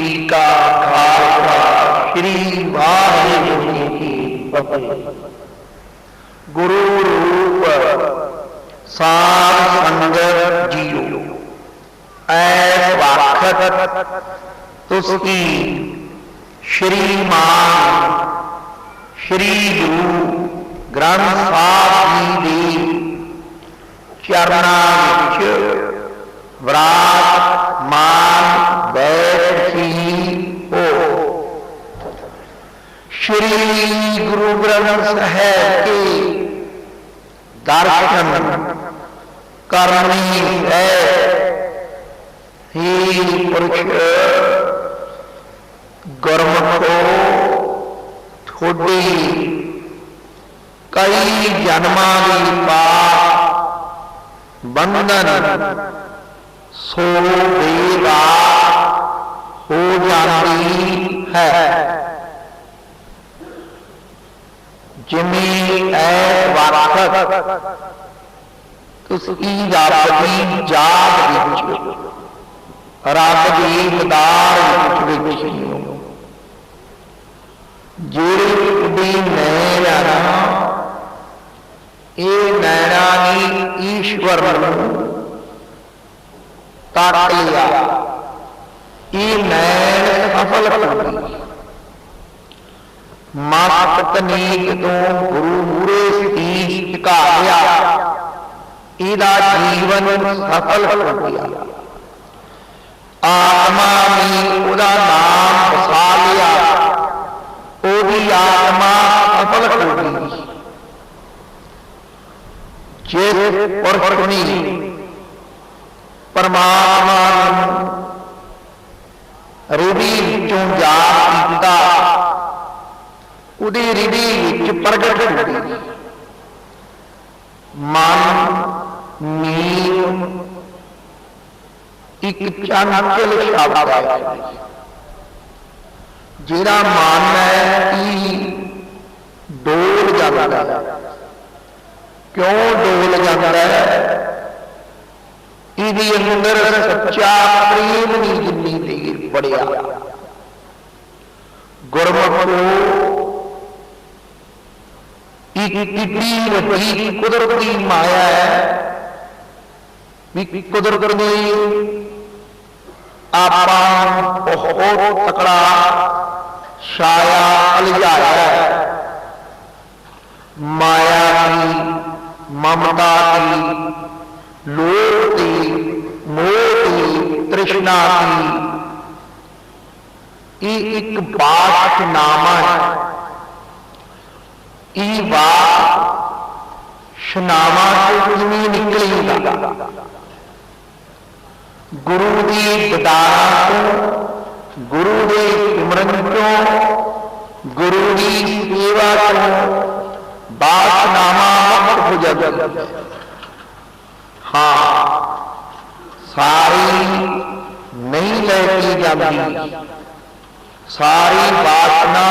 जी का खालसा, श्री वाहिगुरू जी की फतेह। गुरु रूप साध संगत जियो, ऐ वाखत तुसकी श्रीमान श्री गुरु ग्रंथ साहिब जी दे चरणां विच विराजमान बैठी हो। श्री गुरु ग्रंथ साहिब के दर्शन करनी है। हे पुरुष गुरमुखो, थोड़ी कई जन्मां दी पाप बंधन सो देवा हो जाती है। जिमें ऐ वाखत तुसकी रब दी जाग विच, रब दी मदार विच जेड़ी नैना ये नैना ने ईश्वर तक लिया। ये नैन सफल कर मस्त तनीक तो गुरु मूरे शीश झुका लिया। इहदा जीवन सफल कर दिया। आत्मा ने उहदा नाम वसा लिया। ओदी आत्मा सफल कर दी। जिस पुरुष ने परमात्मा हृदय विचों जाप कीता, उहदे हृदय विच प्रगट होई मन मीत एक चंचल शब्द है। जिहड़ा मन है कि डोल जाता है। क्यों डोल जाता है? इहदे अंदर सच्चा प्रेम नहीं जिन्नी देर बढ़िया। गुरमुखो, एक कितनी वही कुदरत की माया है। कुदरत ने आपां बहुत तकड़ा छाया अलझाया है। माया की, ममता की, लोभ की, मोह की, तृष्णा की, ये एक बादशाहनामा है। ये बादशाहनामा कुछ नहीं निकलेगा। गुरु की ददारा तो, गुरु के सिमरन तो, गुरु की सेवा तो बादशाहनामा हो जाता। हाँ, सारी नहीं लेती जाती। सारी वासना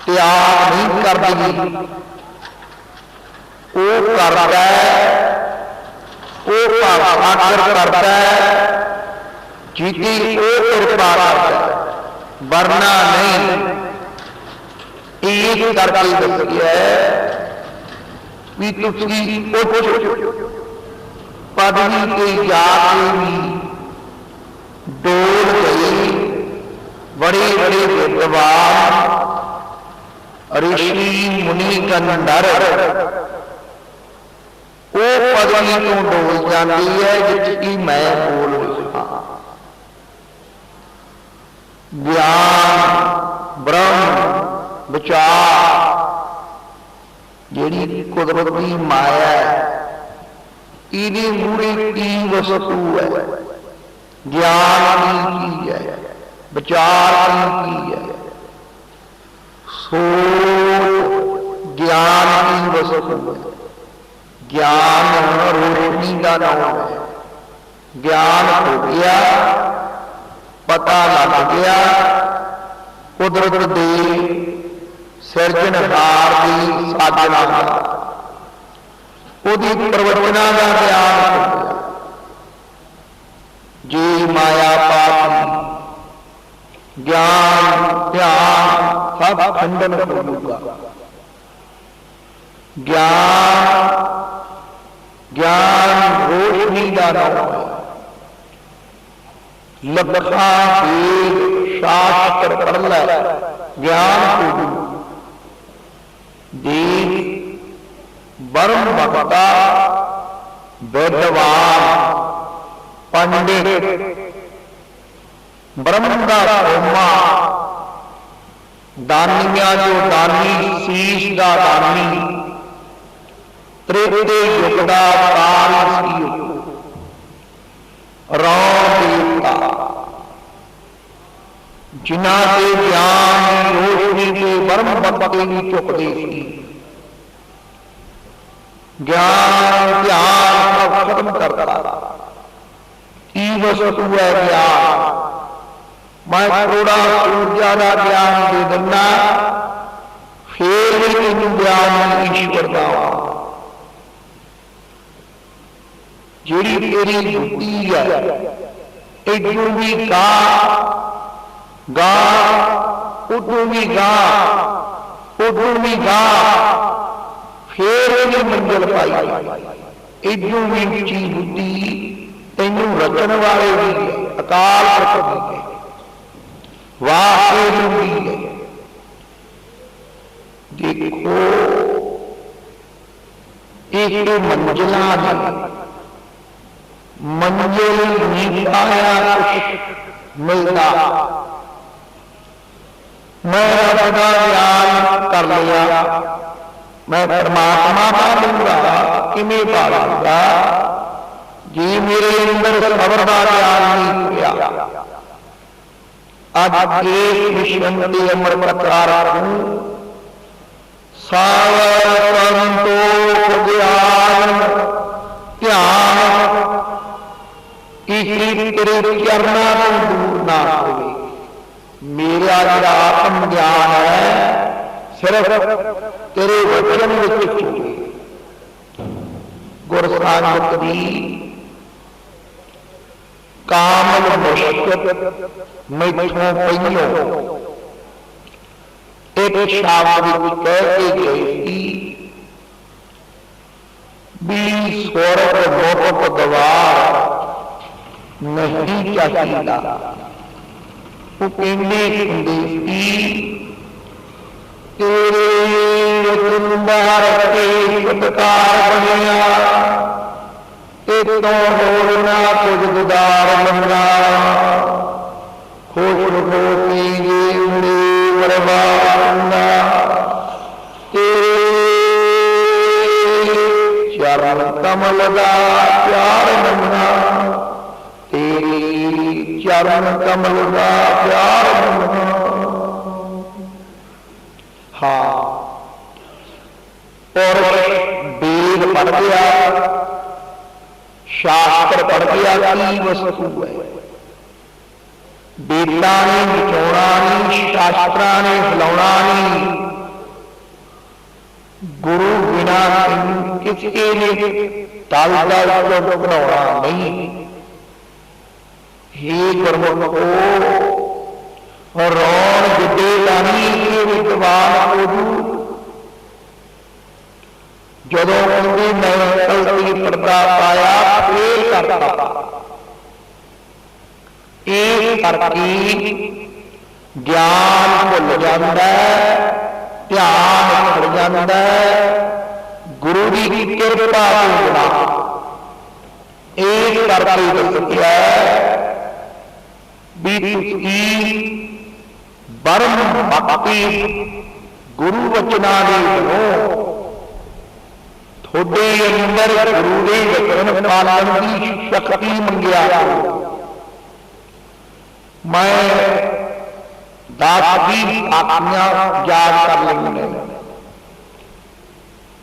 त्याग नहीं कर दी। वो करता है, वो भावसागर करता है जिसकी वो कृपा करता है, वरना नहीं। एक करके दसी है भी तुसी पदवी के जाके भी डोल गई। बड़े बड़े विद्वान ऋषि मुनि गंधर वो पदवी तो डोल जाती है जिसकी मैं बोल रहा। ज्ञान ब्रह्म विचार जिहड़ी कुदरत की माया है, इहदे मूहरे की वस्तु है? ज्ञान की चीज है, विचार की है, सोच ज्ञान की वस्तु है। ज्ञान रोशनी का नाम है। ज्ञान हो गया, पता लग गया कुदरत दे सिरजनहार की साधना का, उहदी प्रवचना का ज्ञान हो गया। जी माया पापी सब खंडन होगा। ज्ञान ज्ञान रोशनी का नाम है। लखा वेद शास्त्र पढ़ लै ज्ञान हो देख ब्रह्म भक्ता विद्वान पंडित ब्रह्म का सोमा दानिया जो दानी शीश का दानी त्रेते युग का काल देवता जिन्हां के ज्ञान रोशनी के ब्रह्म भक्ति भी चुकते ज्ञान ध्यान सब खत्म करता की वस्तु है ज्ञान। मैं थोड़ा ऊर्जा का ज्ञान दे देना फिर भी तेन ज्ञान ईश्वर का जी तेरी बुद्धि है इधू भी गा उधू भी गा फिर भी मंजिल पाई। इधू भी उची बुद्धि तेनू रचन वाले भी है अकाल पुरख भी है वाह भी है। देखो एक मंजिल मंजिल नहीं पाया कुछ मिलता। मैं अपना ज्ञान कर लिया मैं परमात्मा पालूंगा किमें पालूंगा जी मेरे अंदर सबर का ज्ञान नहीं किया। आज एक विषम के अमर प्रकार हूं सावर संतोष ज्ञान ध्यान इसी तेरे चरणा को दूर ना होवे। मेरा जो आत्म ज्ञान है सिर्फ तेरे वचन में गुर सांगत दी कामल मुश्किल मैथों पइयो एक शब्द कह के गई भी स्वर्ग मोटक द्वार नहीं चाहिदा। वो कहने तेरे वचनदार के सत्कार बनिया ते तो होना कुछ गुदार मंगा खुश होती मुड़े बर्बादा तेरे चरण कमल का प्यार मंगा तेरी चरण कमल का प्यार मंगा। हाँ और वेद पढ़ गया शास्त्र पढ़ गया की वस्तु है। वेदा ने बचाना नहीं शास्त्रा ने हिलाना नहीं गुरु बिना किसके लिए दल बनाना नहीं। हे गुरमुख रौन जिदे लानी विद्वान हो जदों कहते मैं कलती पर्दा पाया फेर करता एक करके ज्ञान भुल जाता ध्यान भुल जाता गुरु की कृपा होना एक करके दसिया भी ब्रह्म भक्ति गुरु वचना थोड़े अंदर गुरु के वचन पालन की शक्ति मंगिया। मैं दास की आज्ञा याद कर लेंगे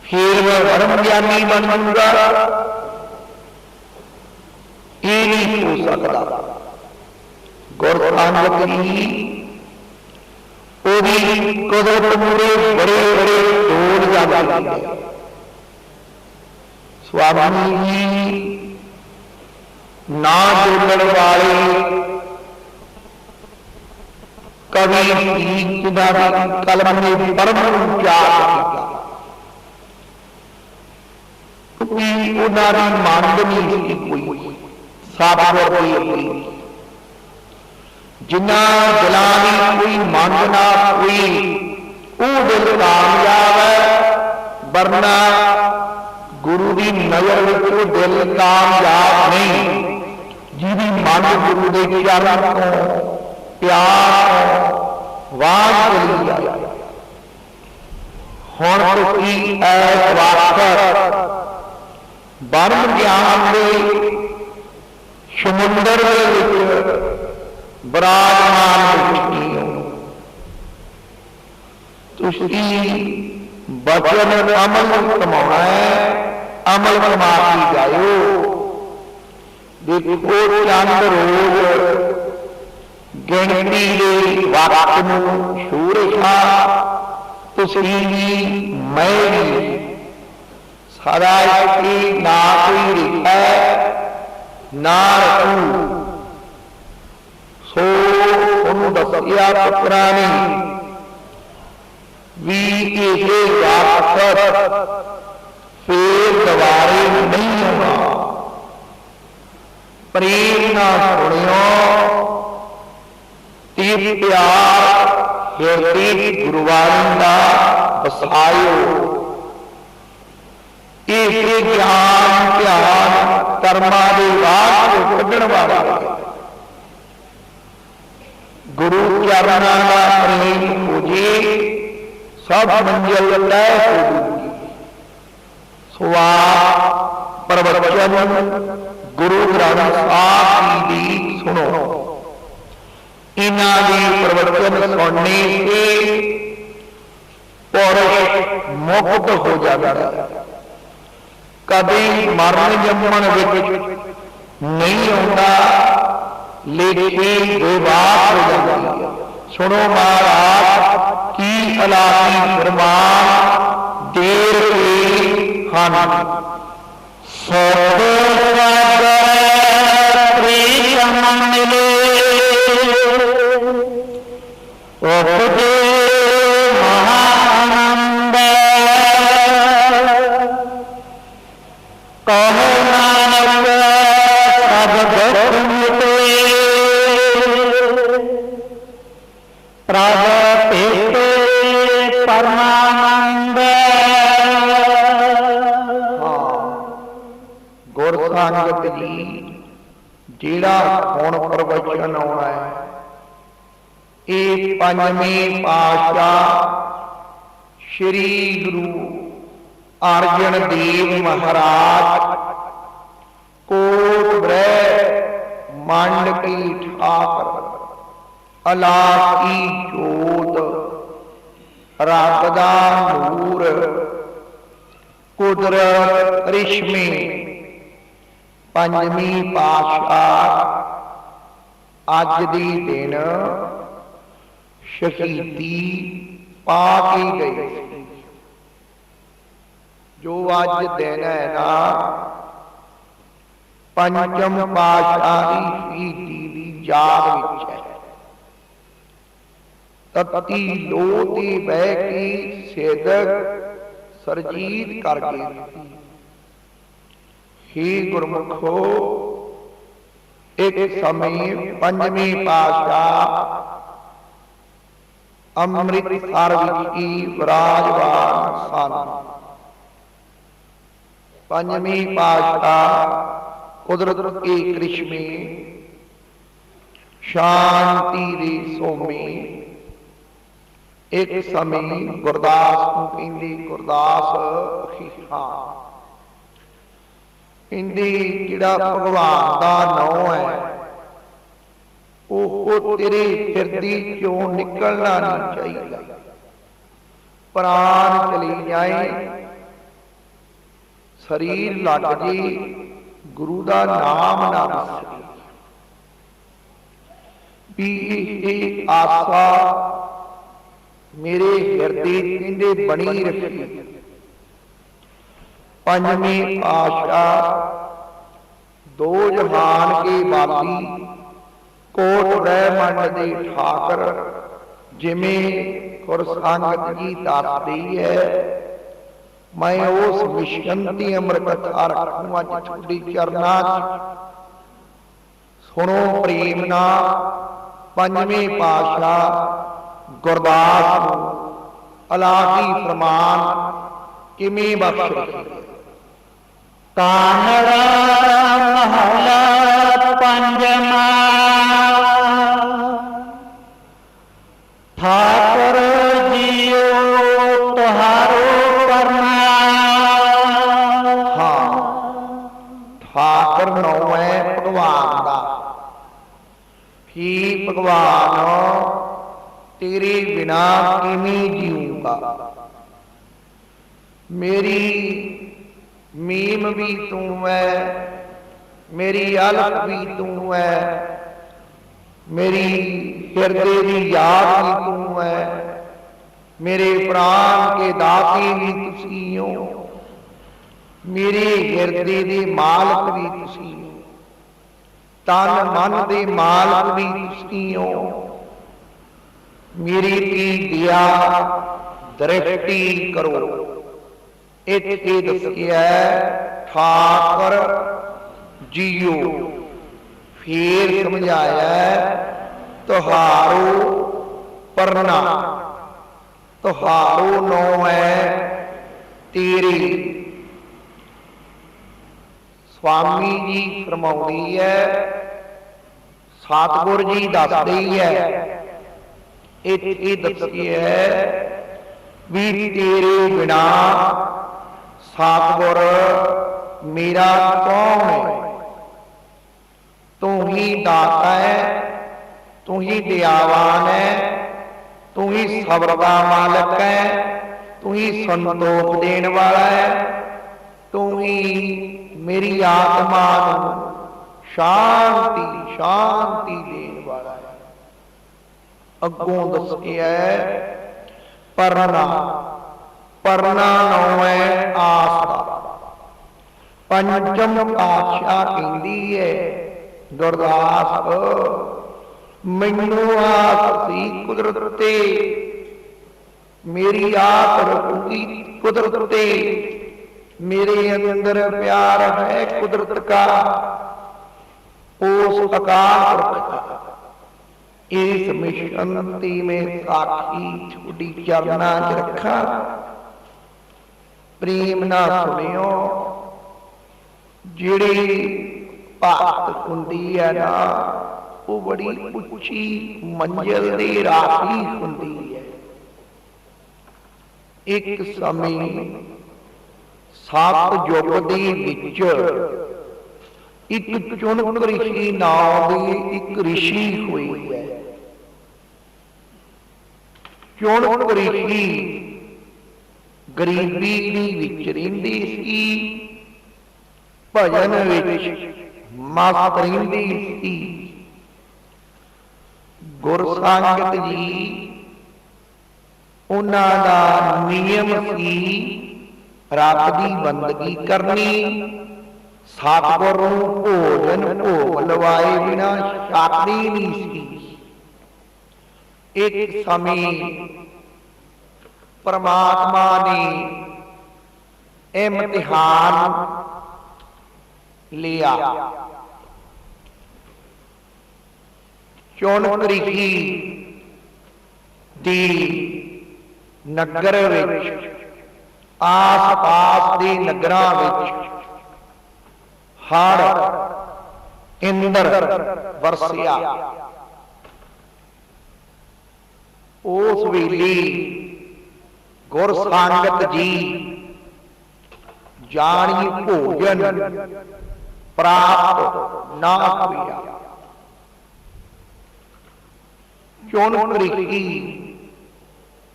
फिर मैं ब्रह्म ज्ञानी बनूंगा ये नहीं हो सकता। गुरसांगत कदर मुड़े बड़े बड़े ढोल जाते स्वामी जी ना डोलण वाले कवि कलम ने परम उचार किया, क्योंकि उन्होंने मंद नहीं सी कोई साबर की जिन्ना दिलों की कोई मंद ना कोई वो दिल कामयाब है, वरना गुरु की नजर में वो दिल कामयाब नहीं जिहदी मन गुरु के चरण को प्यार वाज चली जाए। हुण तुसीं इस वक्त ब्रह्म ज्ञान के समुंदर विराजमान बचन अमल कमाना है, अमल कमा के जाओ। देखो चंद रोज गिनती के वक्त सूरखा मैं सारा ना कोई रेखा ना रखू। सो उन्होंने दसिया पुत्रा ने भी ये वक्त फिर दोबारे नहीं होना। प्रेम ना सुनियो तीर प्यार हिरदे गुरुवाणी का बसायो। इसे ज्ञान ध्यान कर्मा के राह को कढ़ण वाला गुरु चरणों का प्रेम हो जे सब मंजिल तय होगी। सुआ प्रवचन गुरु ग्रंथ साहिब की सुनो। इन्हां दी प्रवचन सुनने से पुरुष मुक्त हो जाता है, कभी मरण जमन विच नहीं आता, लेकिन बेबाक हो जाती है। सुनो महाराज की अलाही फरमान दे रहे हैं। मिले महानंद कहो नानक सब दुख मिटे प्रभ भेटे परमानंद। गुर संगत जी जिहड़ा हुण प्रवचन आउणा है, ये पंजवें पातशाह श्री गुरु अर्जन देव महाराज कोट ब्रह मंड की ठाकर अलाकी जोत रब दा नूर कुदरत रिश्मे पंजवीं पातशाह अज दी दिन शहीदी पा के गए। जो अज दिन है ना पंचम पातशाह की शहीदी की याद विच है। तत्ती लो ते बह के सिदक सरजीत कर गई। ही गुरमुखो एक समय पंजवीं पातशाह अमृतसर की विराजमान सन। पंजवीं पातशाह कुदरत के करिश्मे शांति दे सोमे एक समय गुरदास को कहंदे गुरदास अखीहा कहंदे जिहड़ा भगवान का नाम है वो तेरे हिरदी चों निकलना नहीं चाहिए। प्राण चली जाए शरीर लट जे गुरु का नाम ना विसरे। भी ये आसा मेरे हिरदे कहंदे बनी रखी। पंजवीं पातशाह दो जहान के वाली कोट ब्रह्मंड दे ठाकर जिमें गुरसंगत जी दसदी है, मैं उस विशंति अमृत कथा रखूं अज तुहाडी चरनां च। सुनो प्रेम नाल पंजवें पातशाह गुरदास नूं इलाही फरमान किवें बख्श रहे। कानड़ा महला पंजवा। ठाकुर जियो तुहारो करना। हाँ, ठाकुर नौ है भगवान का। ही भगवान तेरे बिना किवें जीऊंगा। मेरी मीम भी तू है, मेरी अलख भी तू है, मेरी हिरदे की याद भी तू है, मेरे प्राण के दाते भी तुसी हो, मेरे हिरदे के मालक भी तुसी हो, तन मन के मालक भी तुसी हो, मेरी की दया दृष्टि करो। इत्थे दसिया ठाकुर जीओ, फिर समझाया तुहारो परना। तुहारो नौ है तेरे। स्वामी जी फरमाउंदी है, सतगुर जी दसदी है, इत्थे दसिया है भी तेरे बिना सतगुर मेरा कौन है। तू ही दाता है, तू ही दयावान है, तू ही सबर का मालक है, तू ही संतोख देने वाला है, तू ही मेरी आत्मा को शांति शांति देने वाला है। अगों दसिया है परना। परना नौ है आस का। पंचम पातशाह कहती है गुरदास मैनू आस सी कुदरत ते, मेरी आस रखूंगी कुदरत ते, मेरे अंदर प्यार है कुदरत का, उस अकाल पुरख का। इस मिशंती में साखी छोटी चरना च रखा। प्रेम ना सुनियो, जिहड़ी भगत हुंदी है ना वो बड़ी उच्ची मंजिल दी राही हुंदी है। एक समय सत युग दे विच एक चुनक ऋषि नाम की एक ऋषि हुई है। चुनक ऋषि गरीबी विच रहिंदी सी, भजन विच मस्त रहिंदी सी। गुरसंगत जी उन्हां दा नियम सी रब दी बंदगी करनी, सतगुर नूं भोजन भोग लवाए बिना छकदी नहीं सी। एक समय परमात्मा ने इम्तिहान लिया। चुनक ऋषि दी नगर विच आस पास के नगरां विच हड़ इंद्र वरसिया। उस वेले गुरसंगत जी जानी भोजन प्राप्त ना हुआ। चुनक ऋषि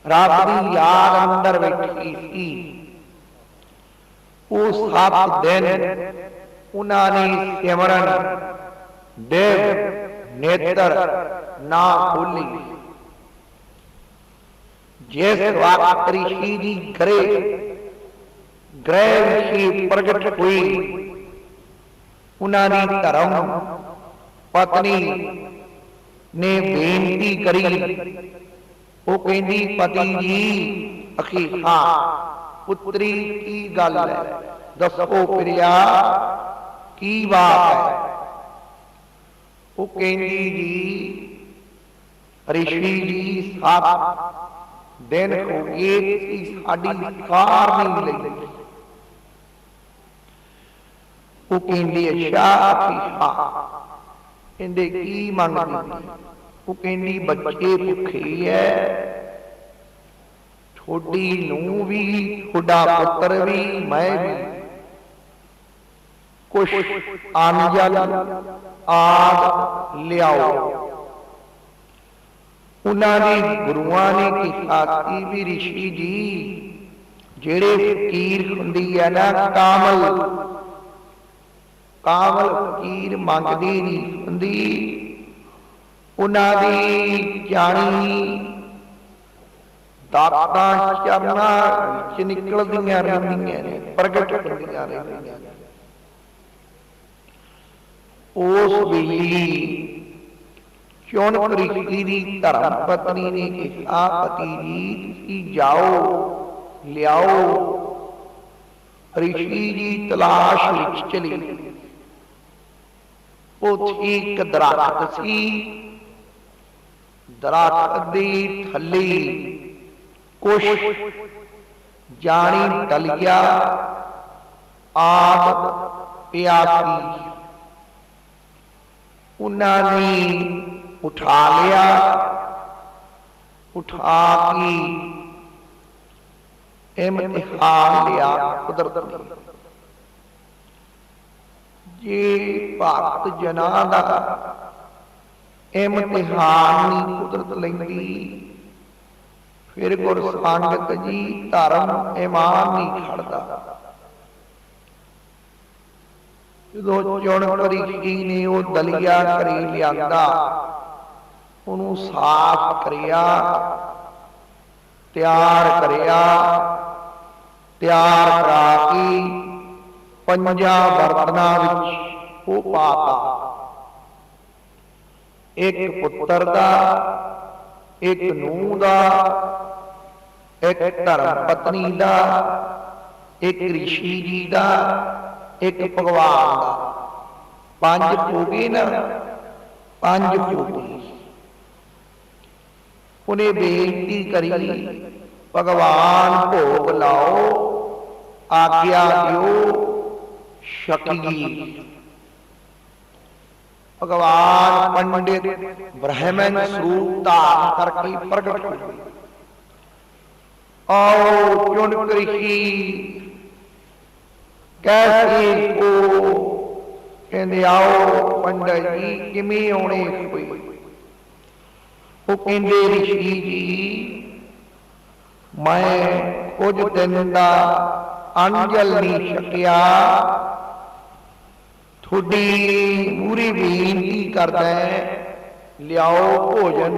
रब दी याद अंदर बैठी सी। वो 7 दिन उन्होंने सिमरन देव नेत्र ना खोली। जिस वक्त ऋषि जी ग्रह ऋषि प्रगट हुई, उन्होंने धर्म पत्नी ने बेनती करी वो कहती पति जी अखी हाँ पुत्री की गल है, दसो प्रिया की बात है। वो कहती जी ऋषि जी 7 दिन हो गए साडी कार नहीं लगी। वो कहती अच्छा हाँ कहते की मंगदी। वो कहती बच्चे भुखे है, थोड़ी नूं भी थोड़ा पुत्र भी मैं भी, कुछ अंजल आद लियाओ। उन्होंने गुरुआं ने कहा कि भी ऋषि जी जेड़े फकीर हुंदी है ना कामल कामल फकीर मंगदी नहीं हुंदी, उन्होंने जानी दातां चरनां विच निकलदियां रहिंदियां ने, प्रगट होंदियां रहिंदियां ने। उस वेले चौनक ऋषि दी धर्म पत्नी ने कहा पति जी तुसीं जाओ लियाओ। ऋषि जी तलाश विच चले। उत्थे एक दरख्त सी, दरख्त दे थल्ले कुछ जानी टलिया आद पिया सी। उन्होंने उठा लिया, उठा के इम्तिहान लिया कुदरत ने। जे भगत जना दा इम्तिहान नहीं कुदरत लैंदी, फिर गुर संगत जी धर्म ईमान नहीं खड़दा। जो चौनक ऋषि ने वो दलिया घरे लिया, उन्होंने साफ करिया, तैयार करिया, तैयार करा के 5 बर्तनां विच वो पाता। एक पुत्र दा, एक नूह दा, एक धर्म पत्नी दा, एक ऋषि जी दा, एक भगवान दा। 5 हो गए ना, 5 हो गए। उन्हें बेनती करी भगवान भोग लाओ, आज्ञा दियो शकील। भगवान पंडित ब्राह्मण स्वरूप धारण करके प्रकट हुए। आओ चौनक ऋषि कैसे को कहते आओ पंडित जी किमें आने हुए। वो कहते ऋषि जी मैं कुछ दिन का अंजल नहीं छकिया, थोड़ी पूरी बेनती करदा लियाओ भोजन।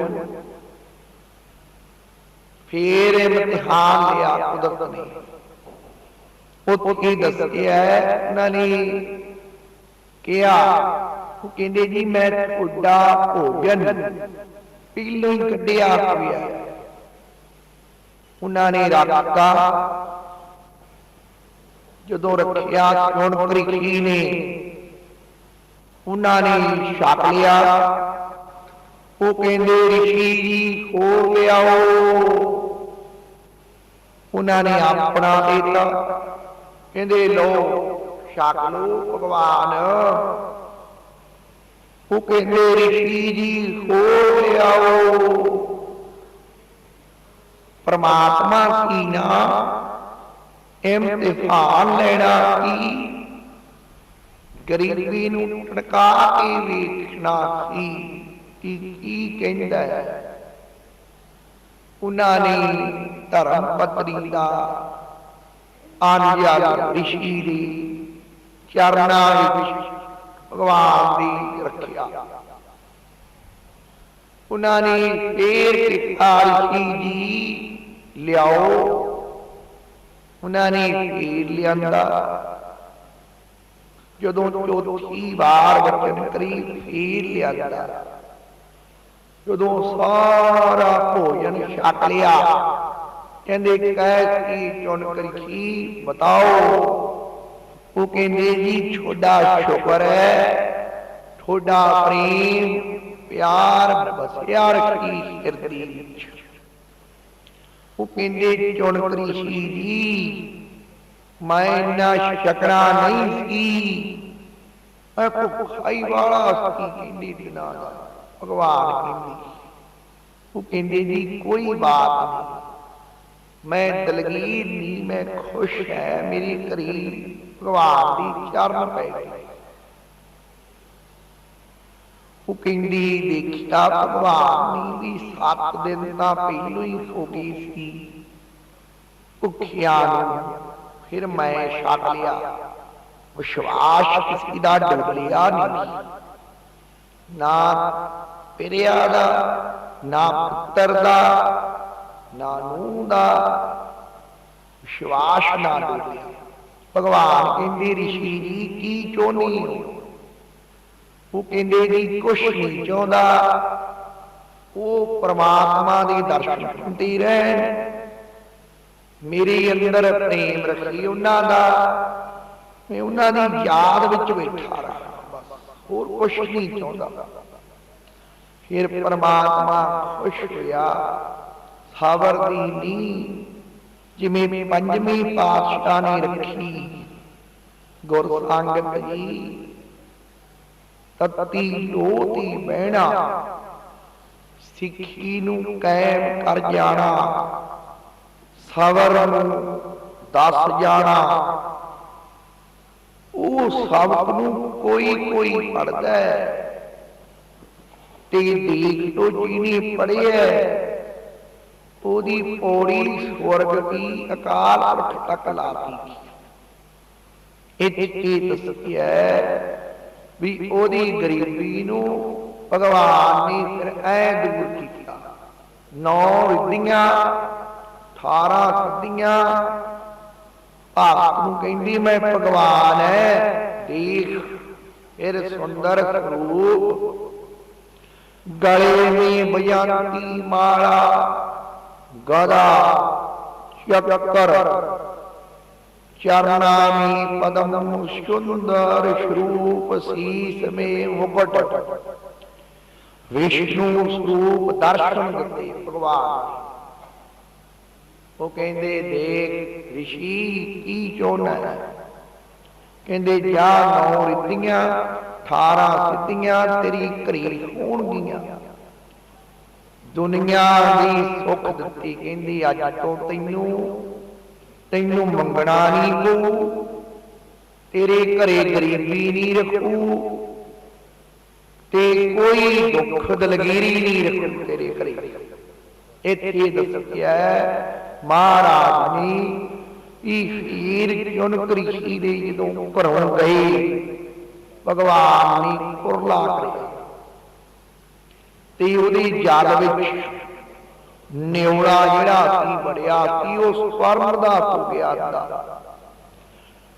फिर इम्तिहान लिया कुदरत ने। उत्थे दसिया उन्होंने कहा, कहते जी मैं थोड़ा भोजन पहलों ही कढ़िया हुआ। उन्होंने रखता, जो रखिया चौनक ऋषि ने उन्होंने छक लिया। वो कहते ऋषि जी हो लियाओ। उन्होंने अपना देता, कहते लो छक लो भगवान। वो कहते ऋषि जी हो लियाओ। परमात्मा की ना इम्तिहान लेना की, गरीबी नूं टका के वेखना सी की कहंदा है। उन्होंने धर्म पत्नी का अंजल ऋषि दे चरनां विच भगवान दी रखिया। उन्होंने फिर कहा ऋषि जी लियाओ। उन्होंने फिर लिया। जदों चौथी बार वचन करी फिर लिया। जदों सारा भोजन छक लिया कहंदे कैसी चुन करी बताओ। वो कहंदे जी थोड़ा शुक्र है, थोड़ा प्रेम प्यार बसिया रखी हिरदी विच। वो कहंदे चुन करी जी मैं इन्ना शकना नहीं सी, मैं भुखाई वाला सी कहंदे दिनां दा। भगवान कहंदे वो कहंदे जी कोई बात नहीं, मैं दलगीर नहीं, मैं खुश है, मेरी घरी भगवान दी चरण पै गई। वो कहंदी देखिया भगवान ने भी 7 दिन तां पहलों ही हो गई सी भुखिया नूं, फिर मैं छक लिया। विश्वास किसी दा डोलिया नहीं, ना पिरिया दा, ना पुत्र दा, ना नूह दा, विश्वास ना डोलिया। भगवान कहंदे ऋषि जी की चाहुंदे हो? वो कहंदे जी कुछ नहीं चाहुंदा, वो परमात्मा दे दर्शन करते रहन, मेरे अंदर प्रेम रखी उन्हां दा, मैं उन्हां दी याद विच बैठा रहा, बस होर कुछ नहीं चाहुंदा। फिर परमात्मा खुश होया। सबर दी नींह जिवें पंजवीं पातशाह ने रखी, गुर संगत जी तत्ती लोह ती बहना, सिੱਖੀ नूं कायम कर जाना, सबर नूं दस जाना। वो सबक नूं कोई कोई पढ़दा है ते देख तो जिन्हें पढ़िया ओदी पौड़ी स्वर्ग की अकाल पुरख तक लाती। इत्थे दस्सिया भी ओदी गरीबी नूं भगवान ने फिर ऐ दूर किया। 9 रिद्धियां 18 सिद्धियां भगत नूं कहंदी मैं भगवान है देख। फिर सुंदर स्वरूप गले में बजाती माला, गदा चक्कर, चरना में पदम, सुंदर स्वरूप शीस में मुकुट, विष्णु स्वरूप दर्शन दिते भगवान। वो कहंदे देख ऋषि की चाहुंदा है? कहंदे जा 9 रिद्धियां 18 सिद्धियां तेरी घरी होणगियां, दुनिया दी सुख दित्ती। कहंदी अज तो तैनू मंगना नहीं पऊ, तेरे घरे गरीबी नहीं रखू, ते कोई दुख दलगीरी नहीं रखू तेरे घरे। इत्थे दस्सिया महाराज ने हीर चुन कृषि दे जदों घरों गए, भगवान ने कुरला करिया ते उहदी जल विच न्योड़ा जिहड़ा सी बड़िया सी उह स्वर्ण दा हो गया था।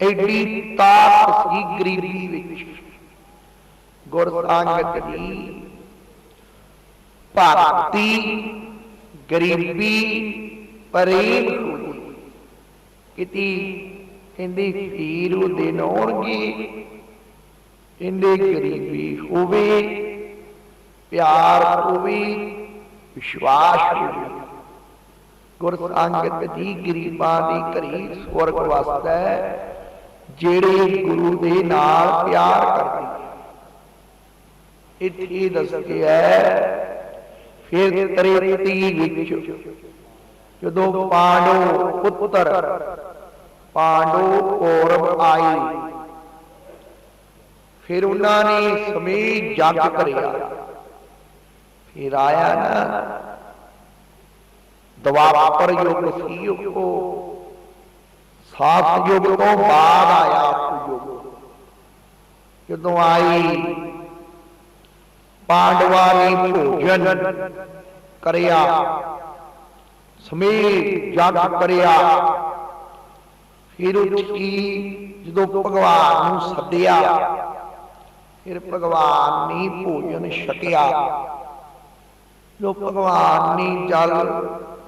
एडी ताकत सी गरीबी विच। गुर संगत जी भगती गरीबी प्रेम किती कहंदे हीर दिन आउणगे, कहंदे गरीबी होवे, प्यार होवे, विश्वास होवे। गुर संगत जी गरीबां दी घरी स्वर्ग वसदा है जेड़े गुरु दे नाल प्यार करदे। इत्थे दस्सिया फिर त्रेती विच जदों पांडव पुत्र पांडव कौरव आए, फिर उन्होंने समेत जग करिया। फिर आया ना द्वापर युग सी, सात युग तो बाद आया युग। जदों आई पांडवा ने भोजन करिया, समेत जग करिया। फिर उठी जदों भगवान नूं सद्दिया, फिर भगवान ने भोजन छकिया। ਜੋ ਭਗਵਾਨ ਨੇ ਜਲ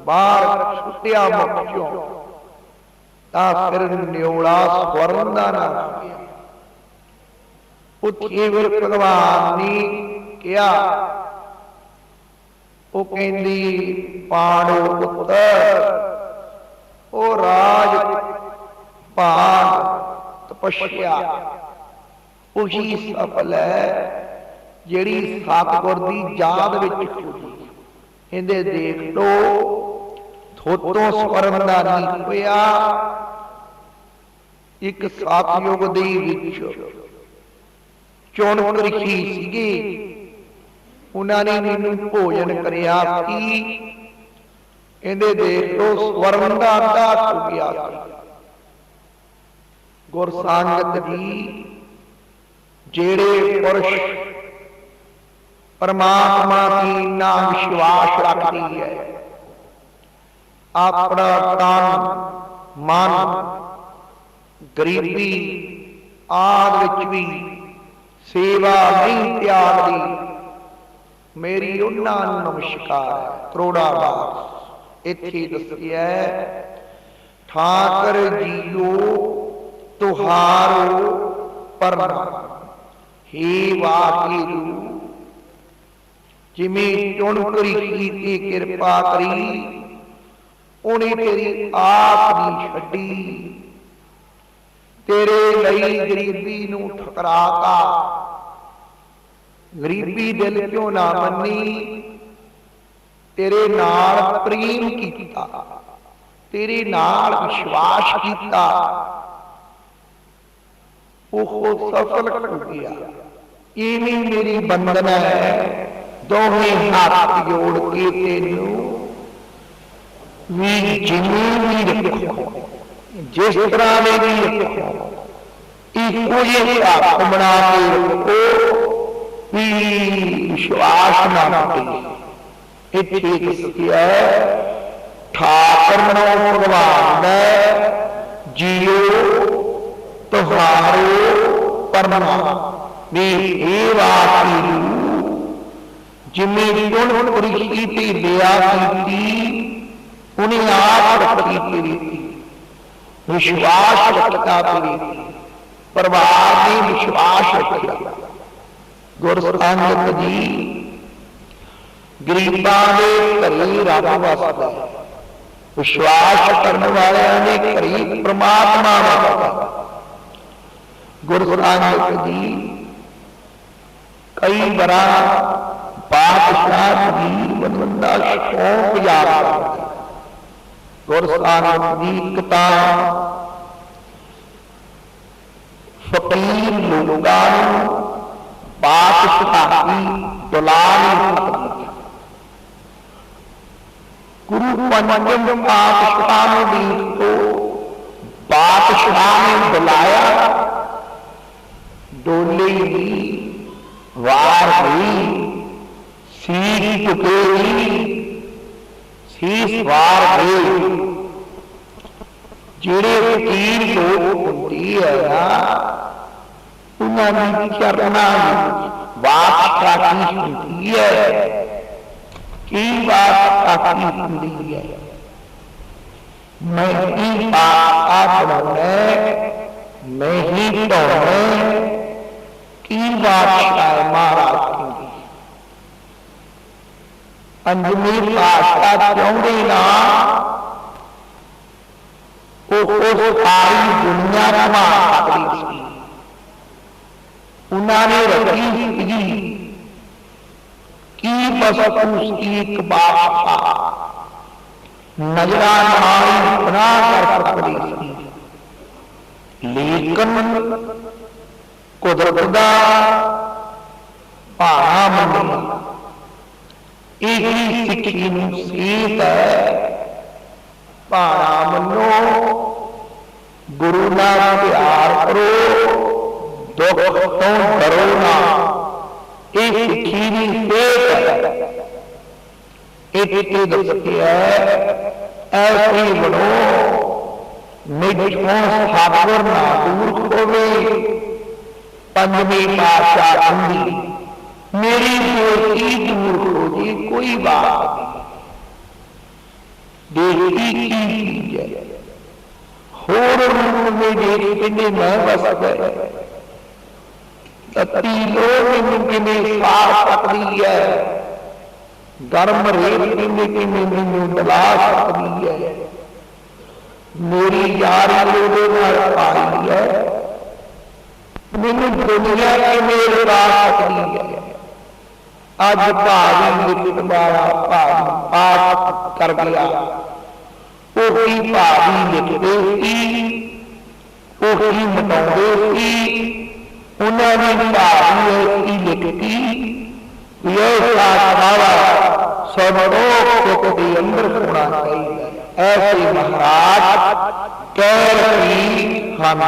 ਬਾਹਰ ਸੁੱਟਿਆ ਮੁਖ ਚੋਂ ਤਾਂ ਫਿਰ ਨਿਉਲਾ ਸਵਰਨ ਦਾ ਨਾਮ ਹੋ ਗਿਆ। ਉੱਥੇ ਫਿਰ ਭਗਵਾਨ ਨੇ ਕਿਹਾ, ਉਹ ਕਹਿੰਦੀ ਪਾਂਡੂ ਪੁੱਤਰ, ਉਹ ਰਾਜ ਭਾਗ ਤਪੱਸਿਆ ਉਹੀ ਸਫਲ ਹੈ ਜਿਹੜੀ ਸਤਿਗੁਰ ਦੀ ਯਾਦ ਵਿੱਚ ਹੋਈ। ਇਹਦੇ ਦੇਖ ਲੋ ਥੋਤੋਂ ਸਵਰਨ ਦਾ ਨਹੀਂ ਹੋਇਆ। ਇੱਕ ਸਤਿਯੁਗ ਦੇ ਵਿੱਚ ਚੁਣ ਕਰਿਖੀ ਸੀਗੇ, ਉਹਨਾਂ ਨੇ ਮੈਨੂੰ ਭੋਜਨ ਕਰਿਆ ਸੀ। ਇਹਦੇ ਦੇਖ ਲੋ ਸਵਰਨ ਦਾ ਅੱਧਾ ਹੋ ਗਿਆ ਸੀ। ਗੁਰ ਸੰਗਤ ਜੀ, ਜਿਹੜੇ ਪੁਰਸ਼ ਪਰਮਾਤਮਾ ਦੀ ਨਾ ਵਿਸ਼ਵਾਸ ਰੱਖਦੀ ਹੈ, ਆਪਣਾ ਤਨ ਮਨ ਗਰੀਬੀ ਆਦਿ ਵਿੱਚ ਵੀ ਸੇਵਾ ਨਹੀਂ ਤਿਆਗਦੀ, ਮੇਰੀ ਉਹਨਾਂ ਨੂੰ ਨਮਸਕਾਰ ਹੈ। ਕਰੋੜਾ ਵਾਰ ਇੱਥੇ ਦੱਸਿਆ, ਠਾਕਰ ਜੀਓ ਤੁਹਾਰੋ ਪਰਨਾਮ, ਹੇ ਵਾਹਿਗੁਰੂ ਜਿਵੇਂ ਚੁਣ ਕਰੀ ਕੀਤੀ ਕਿਰਪਾ ਕਰੀ, ਉਹਨੇ ਤੇਰੀ ਆਪ ਨਹੀਂ ਛੱਡੀ। ਤੇਰੇ ਲਈ ਗਰੀਬੀ ਨੂੰ ਠਕਰਾਤਾ, ਗਰੀਬੀ ਦਿਲ ਕਿਉਂ ਨਾ ਮੰਨੀ, ਤੇਰੇ ਨਾਲ ਪ੍ਰੇਮ ਕੀਤਾ, ਤੇਰੇ ਨਾਲ ਵਿਸ਼ਵਾਸ ਕੀਤਾ, ਉਹ ਸਫਲ ਹੋ ਗਿਆ। ਇਵੇਂ ਮੇਰੀ ਬੰਦਨਾ ਹੈ, ਦੋਵੇਂ ਹੱਥ ਜੋੜ ਕੇ ਤੈਨੂੰ ਵੀ ਜਿਵੇਂ ਵੀ ਰੱਖੋ, ਜਿਸ ਤਰ੍ਹਾਂ ਦੇ ਵੀ ਰੱਖੋ, ਇੱਕੋ ਜਿਹੇ ਹੱਥ ਬਣਾ ਕੇ ਰੱਖੋ ਵੀ ਵਿਸ਼ਵਾਸ ਨਾ ਟੁੱਟੇ। ਇੱਥੇ ਦੱਸਿਆ ਠਾਕਰ ਨੂੰ ਭਗਵਾਨ ਦਾ ਜੀਓ ਤੁਹਾਰੋ ਪਰਨਾਮ, ਵੀ ਇਹ ਵਾਹਿਗੁਰੂ ਜਿਵੇਂ ਚੁਣ ਕਰੀ ਤੇ ਲਿਆ ਕੀਤੀ, ਉਹਨੇ ਆਪ ਰੱਖੀ ਤੇਰੀ ਵਿਸ਼ਵਾਸ ਰੱਖਤਾ, ਤੇਰੀ ਪਰਿਵਾਰ ਨੇ ਵਿਸ਼ਵਾਸ ਰੱਖਿਆ। ਗੁਰ ਸੰਗਤ ਜੀ, ਗਰੀਬਾਂ ਦੇ ਘਰੇ ਰੱਬ ਵਸਦਾ, ਵਿਸ਼ਵਾਸ ਕਰਨ ਵਾਲਿਆਂ ਦੇ ਘਰੇ ਪ੍ਰਮਾਤਮਾ ਵਸਦਾ। ਗੁਰ ਸੰਗਤ ਜੀ, ਕਈ ਵਾਰ ਬਾਦਸ਼ਾਹ ਦੀ ਬੰਦਾ ਸ਼ੌਕ ਯਾਦ ਕਰਦਾ। ਗੁਰ ਸੰਗਤ ਦੀ ਕਿਤਾਬ ਫਕੀਰ ਲੋਕਾਂ ਨੂੰ ਬਾਦਸ਼ਾਹ ਦੀ ਦੁਲਾ ਨਹੀਂ ਸਕਦੀ। ਗੁਰੂ ਪੰਜਮ ਬਾਦਸ਼ਾਹ ਨੂੰ ਦੇਖ ਤੋਂ ਬਾਦਸ਼ਾਹ ਨੇ ਬੁਲਾਇਆ, ਡੋਲੇ ਦੀ ਵਾਰ ਹੋਈ, ਸੀਸ ਝੁਕੇਗੀ, ਸੀਸ ਵਾਰ ਹੋਈ। ਜਿਹੜੇ ਫਕੀਰ ਲੋਕ ਹੁੰਦੀ ਹੈ ਨਾ, ਉਹਨਾਂ ਦੀ ਚਰਨਾਂ ਬਾਦਸ਼ਾਹ ਕੀ ਹੁੰਦੀ ਹੈ, ਕੀ ਬਾਦਸ਼ਾਹ ਕੀ ਹੁੰਦੀ ਹੈ। ਮੈਂ ਹੀ ਬਾਦਸ਼ਾਹ ਬਣਾਉਣਾ, ਮੈਂ ਹੀ ਢਾਉਣਾ, ਕੀ ਬਾਦਸ਼ਾਹ ਮਹਾਰਾਜ ਕਹਿੰਦੀ। ਪੰਜਵੀਂ ਪਾਤਸ਼ਾਹ ਚਾਹੁੰਦੇ ਨਾ ਉਹ ਸਾਰੀ ਦੁਨੀਆ ਘੁਮਾ ਸਕਦੀ ਸੀ। ਉਹਨਾਂ ਨੇ ਰੱਖੀ ਸੀਗੀ ਕੀ ਬਸ ਇੱਕ ਬਾਦਸ਼ਾਹ ਨਜ਼ਰਾਂ ਨਾਲ ਬਣਾ ਕਰ ਸਕਦੀ ਸੀ, ਲੇਕਿਨ ਕੁਦਰਤ ਦਾ ਭਾਣਾ ਮੰਨਿਆ। ਇਹੀ ਸਿੱਖੀ ਨੂੰ ਸੀਤ ਹੈ, ਭਾਣਾ ਮੰਨੋ, ਗੁਰੂ ਨਾਲ ਪਿਆਰ ਕਰੋ, ਦੁੱਖ ਤੋਂ ਡਰੋ ਨਾ। ਇਹ ਸਿੱਖੀ ਦੀ ਸੇਧ ਹੈ। ਇੱਥੇ ਦੱਸਿਆ ਐਸੀ ਬਣੋ ਨਿਜੋਂ ਸਤਿਗੁਰ ਨਾ ਦੂਰ ਹੋਵੇ। ਪੰਜਵੀਂ ਪਾਤਸ਼ਾਹ ਕਹਿੰਦੀ मेरी बेटी दूर हो जी कोई बात बेटी की चीज है होर रूप में देखने न बस गए तत्ती लोग किमें सार सकती है गर्म रेत किमें मैनू डला सकती है मेरी यारी लोगों पाई है मैनू दुनिया किमें लगा सकती है अज भारी लिखत वाला भारी पाप कर गया ओही भारी लिखते ही ओही मटाते ही उन्होंने भारी लिखती यह सारा संतोख के अंदर होना चाहिए ऐसे महाराज कह रही हम